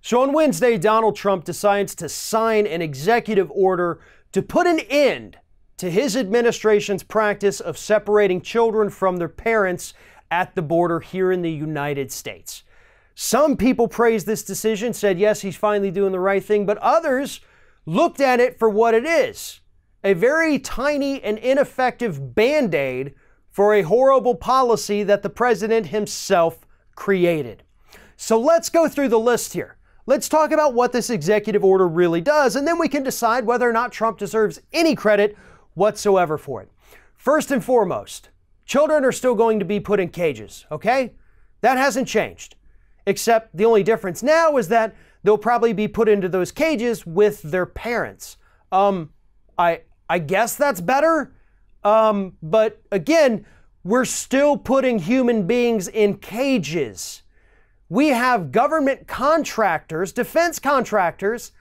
So on Wednesday, Donald Trump decides to sign an executive order to put an end to his administration's practice of separating children from their parents at the border here in the United States. Some people praised this decision, said yes, he's finally doing the right thing, but others looked at it for what it is, a very tiny and ineffective Band-Aid for a horrible policy that the president himself created. So let's go through the list here. Let's talk about what this executive order really does, and then we can decide whether or not Trump deserves any credit whatsoever for it. First and foremost, children are still going to be put in cages, okay? That hasn't changed, except the only difference now is that they'll probably be put into those cages with their parents. I guess that's better, but again, we're still putting human beings in cages. We have government contractors, defense contractors,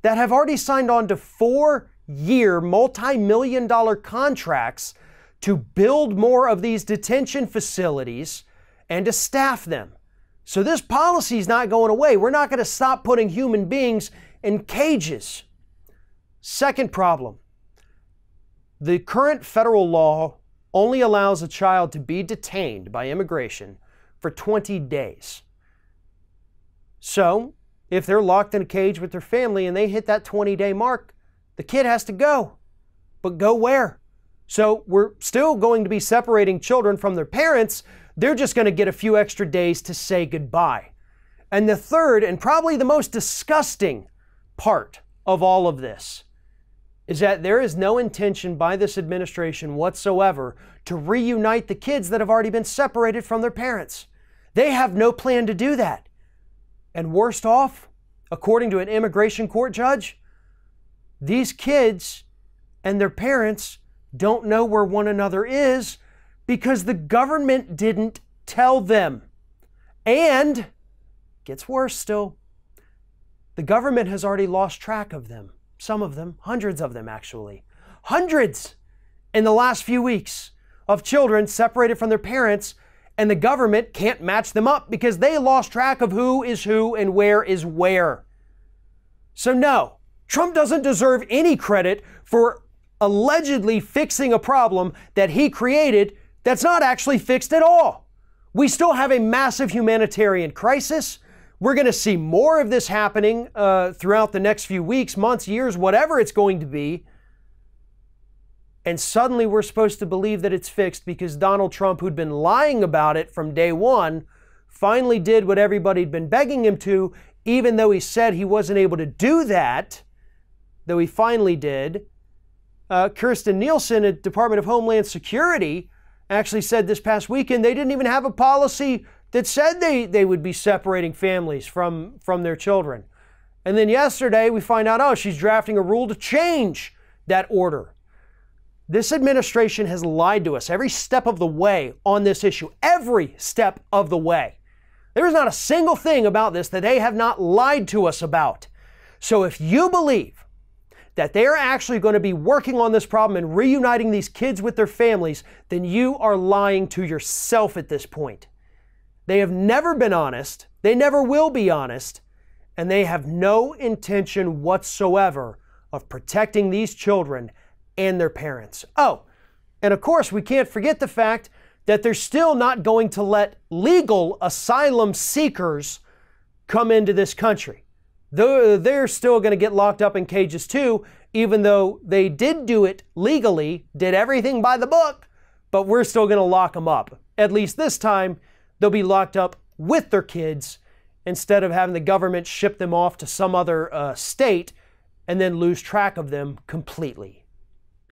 that have already signed on to 4-year, multi-million-dollar contracts to build more of these detention facilities and to staff them. So this policy is not going away. We're not going to stop putting human beings in cages. Second problem, the current federal law only allows a child to be detained by immigration for 20 days. So, if they're locked in a cage with their family and they hit that 20-day mark, the kid has to go. But go where? So, we're still going to be separating children from their parents. They're just going to get a few extra days to say goodbye. And the third, and probably the most disgusting part of all of this, is that there is no intention by this administration whatsoever to reunite the kids that have already been separated from their parents. They have no plan to do that. And worst off, according to an immigration court judge, these kids and their parents don't know where one another is because the government didn't tell them. And, gets worse still, the government has already lost track of them. Some of them, hundreds of them actually. Hundreds in the last few weeks of children separated from their parents, and the government can't match them up because they lost track of who is who and where is where. So no, Trump doesn't deserve any credit for allegedly fixing a problem that he created that's not actually fixed at all. We still have a massive humanitarian crisis. We're going to see more of this happening throughout the next few weeks, months, years, whatever it's going to be. And suddenly we're supposed to believe that it's fixed because Donald Trump, who'd been lying about it from day one, finally did what everybody'd been begging him to, even though he said he wasn't able to do that, though he finally did. Kirstjen Nielsen at Department of Homeland Security actually said this past weekend they didn't even have a policy that said they would be separating families from their children. And then yesterday we find out, oh, she's drafting a rule to change that order. This administration has lied to us every step of the way on this issue, every step of the way. There is not a single thing about this that they have not lied to us about. So if you believe that they are actually going to be working on this problem and reuniting these kids with their families, then you are lying to yourself at this point. They have never been honest, they never will be honest, and they have no intention whatsoever of protecting these children and their parents. Oh, and of course, we can't forget the fact that they're still not going to let legal asylum seekers come into this country. They're still going to get locked up in cages too, even though they did do it legally, did everything by the book, but we're still going to lock them up. At least this time, they'll be locked up with their kids instead of having the government ship them off to some other state and then lose track of them completely.